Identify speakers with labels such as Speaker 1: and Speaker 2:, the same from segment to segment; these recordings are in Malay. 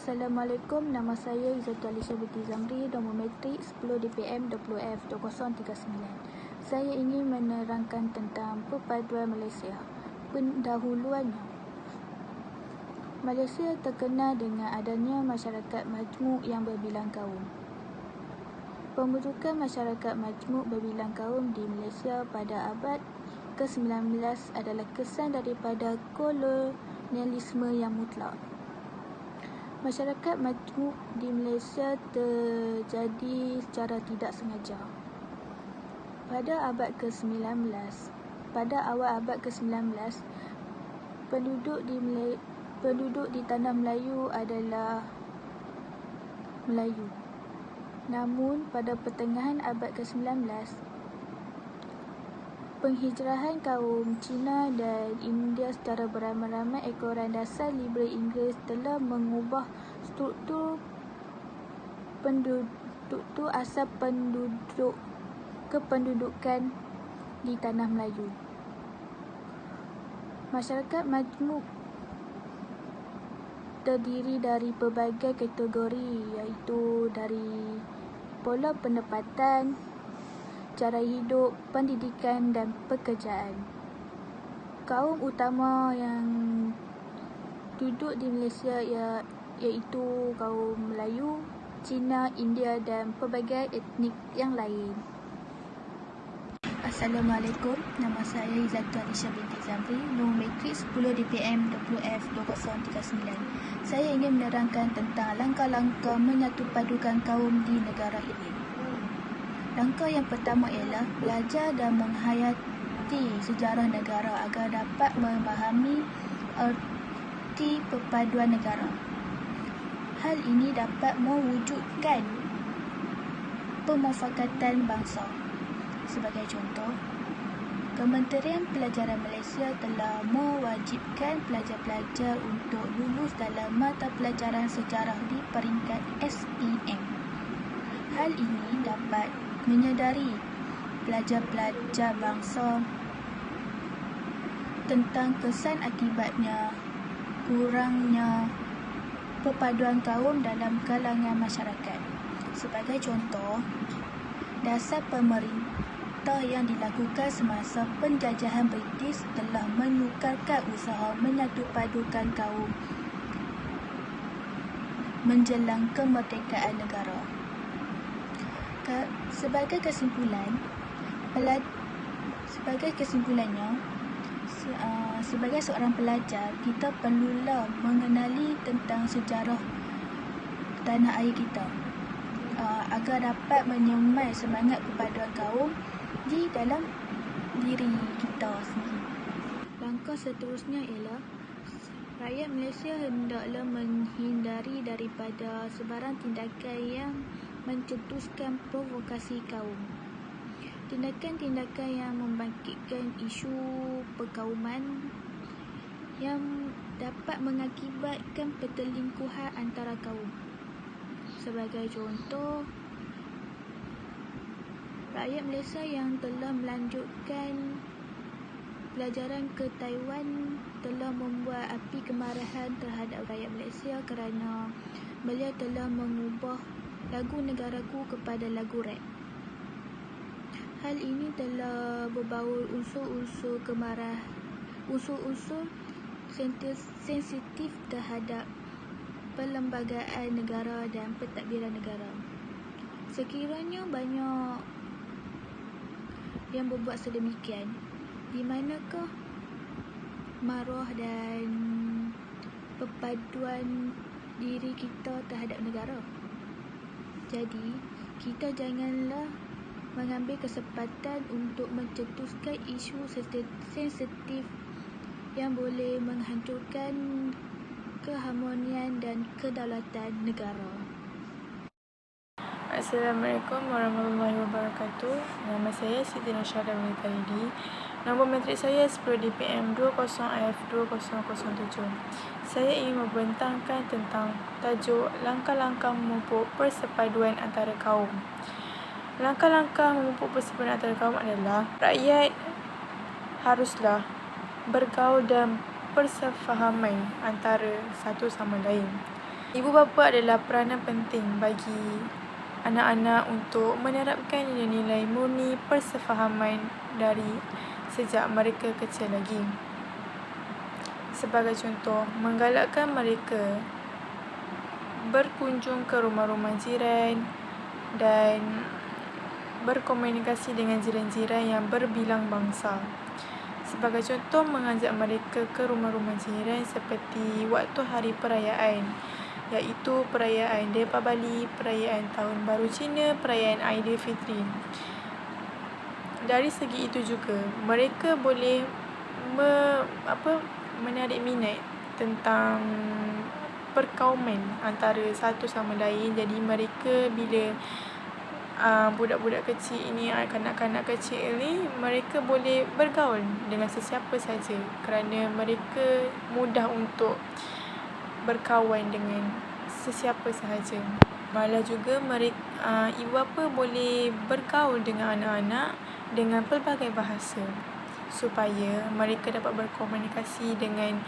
Speaker 1: Assalamualaikum, nama saya Izzati Alisha binti Zamri, nombor matrik 10 DPM 20F 2039. Saya ingin menerangkan tentang perpaduan Malaysia. Pendahuluannya, Malaysia terkenal dengan adanya masyarakat majmuk yang berbilang kaum. Pembentukan masyarakat majmuk berbilang kaum di Malaysia pada abad ke-19 adalah kesan daripada kolonialisme yang mutlak. Masyarakat majmuk di Malaysia terjadi secara tidak sengaja. Pada awal abad ke-19, penduduk di tanah Melayu adalah Melayu. Namun pada pertengahan abad ke-19, penghijrahan kaum Cina dan India secara beramai-ramai ekoran dasar liberal Inggeris telah mengubah struktur asal kependudukan di tanah Melayu. Masyarakat majmuk terdiri dari pelbagai kategori, iaitu dari pola pendapatan, cara hidup, pendidikan dan pekerjaan. Kaum utama yang duduk di Malaysia iaitu kaum Melayu, Cina, India dan pelbagai etnik yang lain. Assalamualaikum, nama saya Izzati Alisha binti Zamri, nombor matrik 10 DPM 20F 2039. Saya ingin menerangkan tentang langkah-langkah menyatupadukan kaum di negara ini. Langkah yang pertama ialah belajar dan menghayati sejarah negara agar dapat memahami erti perpaduan negara. Hal ini dapat mewujudkan pemufakatan bangsa. Sebagai contoh, Kementerian Pelajaran Malaysia telah mewajibkan pelajar-pelajar untuk lulus dalam mata pelajaran sejarah di peringkat SPM. Hal ini dapat menyedari pelajar-pelajar bangsa tentang kesan akibatnya kurangnya perpaduan kaum dalam kalangan masyarakat. Sebagai contoh, dasar pemerintah yang dilakukan semasa penjajahan British telah menukarkan usaha menyatupadukan kaum menjelang kemerdekaan negara. Sebagai kesimpulannya, sebagai seorang pelajar, kita perlulah mengenali tentang sejarah tanah air kita agar dapat menyemai semangat perpaduan kaum di dalam diri kita sendiri. Langkah seterusnya ialah rakyat Malaysia hendaklah menghindari daripada sebarang tindakan yang mencetuskan provokasi kaum. Tindakan-tindakan yang membangkitkan isu perkauman yang dapat mengakibatkan pertelingkuhan antara kaum. Sebagai contoh, rakyat Malaysia yang telah melanjutkan pelajaran ke Taiwan telah membuat api kemarahan terhadap rakyat Malaysia kerana beliau telah mengubah lagu negaraku kepada lagu rap. Hal ini telah berbaur unsur-unsur sensitif terhadap perlembagaan negara dan pentadbiran negara. Sekiranya banyak yang berbuat sedemikian, di manakah maruah dan perpaduan diri kita terhadap negara? Jadi, kita janganlah mengambil kesempatan untuk mencetuskan isu sensitif yang boleh menghancurkan keharmonian dan kedaulatan negara.
Speaker 2: Assalamualaikum warahmatullahi wabarakatuh. Nama saya Siti Nosyada Melitaridi. Nombor matrik saya 10 DPM 20F 2007. Saya ingin membentangkan tentang tajuk langkah-langkah memupuk persepaduan antara kaum. Langkah-langkah memupuk persepaduan antara kaum adalah rakyat haruslah bergaul dan persefahaman antara satu sama lain. Ibu bapa adalah peranan penting bagi anak-anak untuk menerapkan nilai-nilai murni persefahaman dari sejak mereka kecil lagi. Sebagai contoh, menggalakkan mereka berkunjung ke rumah-rumah jiran dan berkomunikasi dengan jiran-jiran yang berbilang bangsa. Sebagai contoh, mengajak mereka ke rumah-rumah jiran seperti waktu hari perayaan, iaitu perayaan Deepavali, perayaan Tahun Baru Cina, perayaan Aidilfitri. Dari segi itu juga, mereka boleh menarik minat tentang perkauman antara satu sama lain. Jadi mereka bila budak-budak kecil ini, kanak-kanak kecil ni, mereka boleh bergaul dengan sesiapa saja kerana mereka mudah untuk berkawan dengan sesiapa sahaja. Malah juga mereka, ibu bapa boleh bergaul dengan anak-anak dengan pelbagai bahasa supaya mereka dapat berkomunikasi dengan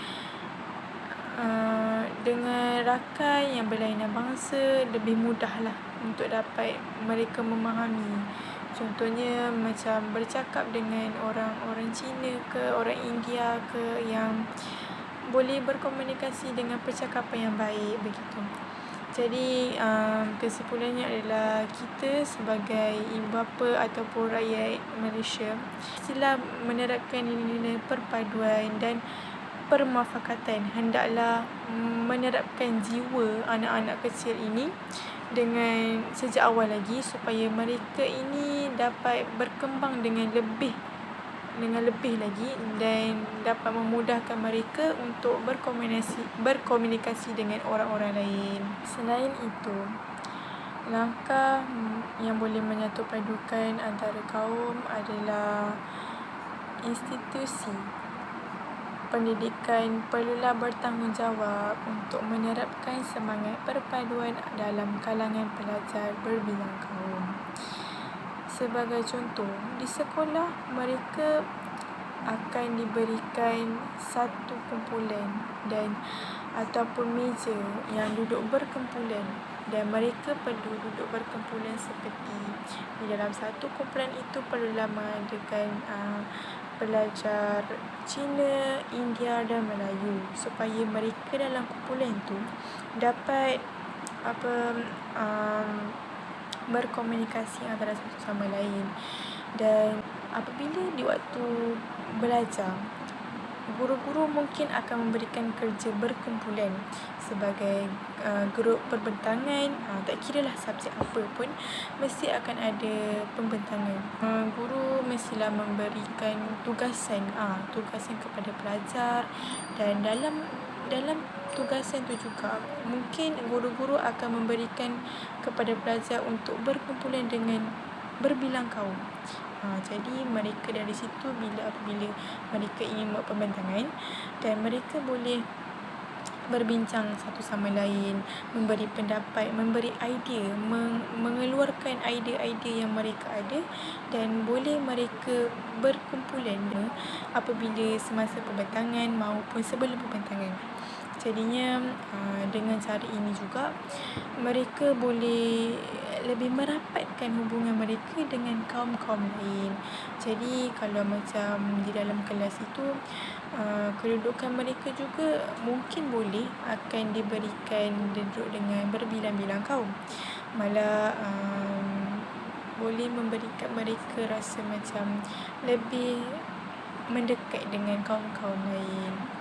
Speaker 2: rakan yang berlainan bangsa lebih mudahlah untuk dapat mereka memahami. Contohnya macam bercakap dengan orang Cina ke orang India ke, yang boleh berkomunikasi dengan percakapan yang baik begitu. Jadi kesimpulannya adalah kita sebagai ibu bapa ataupun rakyat Malaysia mestilah menerapkan nilai-nilai perpaduan dan permufakatan. Hendaklah menerapkan jiwa anak-anak kecil ini dengan sejak awal lagi supaya mereka ini dapat berkembang dengan lebih lagi dan dapat memudahkan mereka untuk berkomunikasi dengan orang-orang lain. Selain itu, langkah yang boleh menyatu padukan antara kaum adalah institusi pendidikan perlulah bertanggungjawab untuk menerapkan semangat perpaduan dalam kalangan pelajar berbilang kaum. Sebagai contoh, di sekolah mereka akan diberikan satu kumpulan ataupun meja yang duduk berkumpulan, dan mereka perlu duduk berkumpulan seperti di dalam satu kumpulan itu perlulah mengadakan pelajar Cina, India dan Melayu supaya mereka dalam kumpulan itu dapat berkomunikasi antara satu sama lain. Dan apabila di waktu belajar, guru-guru mungkin akan memberikan kerja berkumpulan sebagai grup perbentangan. Tak kiralah subjek apa pun, mesti akan ada pembentangan. Guru mestilah memberikan tugasan kepada pelajar, dan dalam tugasan itu juga mungkin guru-guru akan memberikan kepada pelajar untuk berkumpulan dengan berbilang kaum. Jadi mereka dari situ apabila mereka ingin buat pembentangan, dan mereka boleh berbincang satu sama lain, memberi pendapat, memberi idea, mengeluarkan idea-idea yang mereka ada, dan boleh mereka berkumpulan apabila semasa pembentangan maupun sebelum pembentangan. Jadinya dengan cara ini juga mereka boleh lebih merapatkan hubungan mereka dengan kaum-kaum lain. Jadi kalau macam di dalam kelas itu, kedudukan mereka juga mungkin boleh akan diberikan duduk dengan berbilang-bilang kaum. Malah boleh memberikan mereka rasa macam lebih mendekat dengan kaum-kaum lain.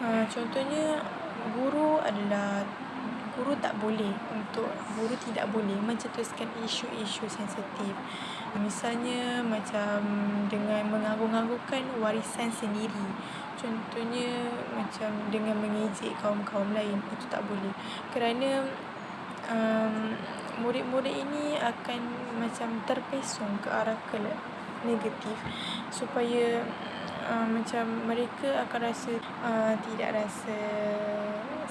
Speaker 2: Contohnya guru tidak boleh mencetuskan isu-isu sensitif. Misalnya macam dengan mengagung-agungkan warisan sendiri. Contohnya macam dengan mengejek kaum-kaum lain, itu tak boleh. Kerana murid-murid ini akan macam terpesong ke arah negatif, supaya macam mereka akan rasa tidak rasa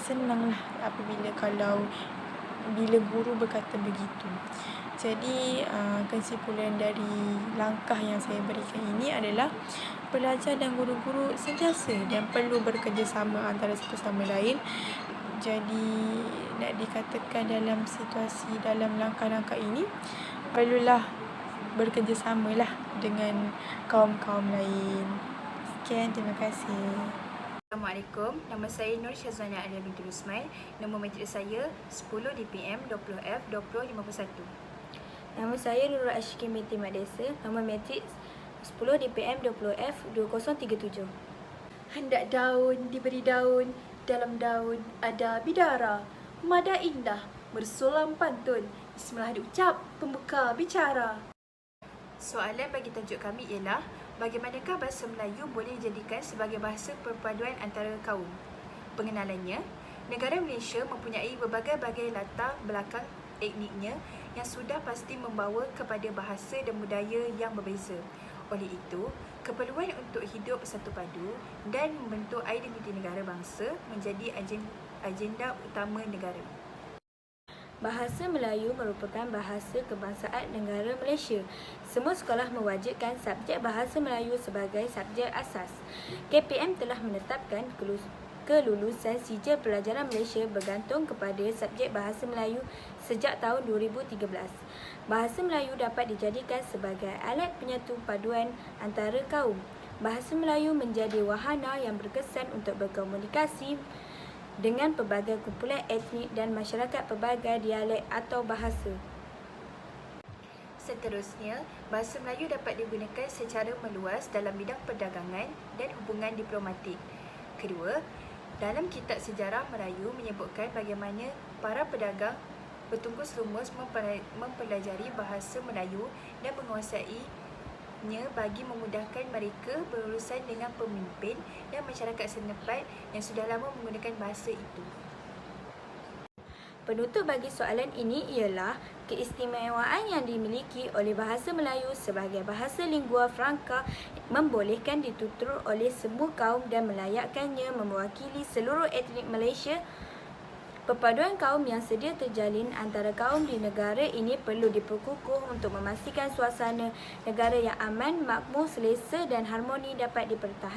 Speaker 2: senang lah apabila bila guru berkata begitu. Jadi kesimpulan dari langkah yang saya berikan ini adalah pelajar dan guru-guru sentiasa dan perlu bekerjasama antara satu sama lain. Jadi nak dikatakan dalam situasi, dalam langkah-langkah ini perlulah bekerjasamalah dengan kaum-kaum lain. Sekian, terima kasih.
Speaker 3: Assalamualaikum, nama saya Nur Syazwana Alia binti Rusmail. Nombor matrik saya 10 DPM 20F 2051.
Speaker 4: Nama saya Nurul Ashikin binti Mat Desa. Nombor matrik 10 DPM 20F 2037.
Speaker 3: Hendak daun diberi daun, dalam daun ada bidara. Mada indah, bersulam pantun, bismillah diucap, pembuka bicara. Soalan bagi tajuk kami ialah, bagaimanakah bahasa Melayu boleh dijadikan sebagai bahasa perpaduan antara kaum? Pengenalannya, negara Malaysia mempunyai berbagai-bagai latar belakang etniknya yang sudah pasti membawa kepada bahasa dan budaya yang berbeza. Oleh itu, keperluan untuk hidup bersatu padu dan membentuk identiti negara bangsa menjadi agenda utama negara.
Speaker 4: Bahasa Melayu merupakan bahasa kebangsaan negara Malaysia. Semua sekolah mewajibkan subjek bahasa Melayu sebagai subjek asas. KPM telah menetapkan kelulusan sijil pelajaran Malaysia bergantung kepada subjek bahasa Melayu sejak tahun 2013. Bahasa Melayu dapat dijadikan sebagai alat penyatu paduan antara kaum. Bahasa Melayu menjadi wahana yang berkesan untuk berkomunikasi dengan pelbagai kumpulan etnik dan masyarakat pelbagai dialek atau bahasa.
Speaker 3: Seterusnya, bahasa Melayu dapat digunakan secara meluas dalam bidang perdagangan dan hubungan diplomatik. Kedua, dalam kitab sejarah Melayu menyebutkan bagaimana para pedagang bertungkus lumus mempelajari bahasa Melayu dan menguasainya bagi memudahkan mereka berurusan dengan pemimpin dan masyarakat setempat yang sudah lama menggunakan bahasa itu.
Speaker 4: Penutup bagi soalan ini ialah keistimewaan yang dimiliki oleh bahasa Melayu sebagai bahasa lingua franca membolehkan ditutur oleh semua kaum dan melayakkannya mewakili seluruh etnik Malaysia. Perpaduan kaum yang sedia terjalin antara kaum di negara ini perlu diperkukuh untuk memastikan suasana negara yang aman, makmur, selesa dan harmoni dapat dipertahankan.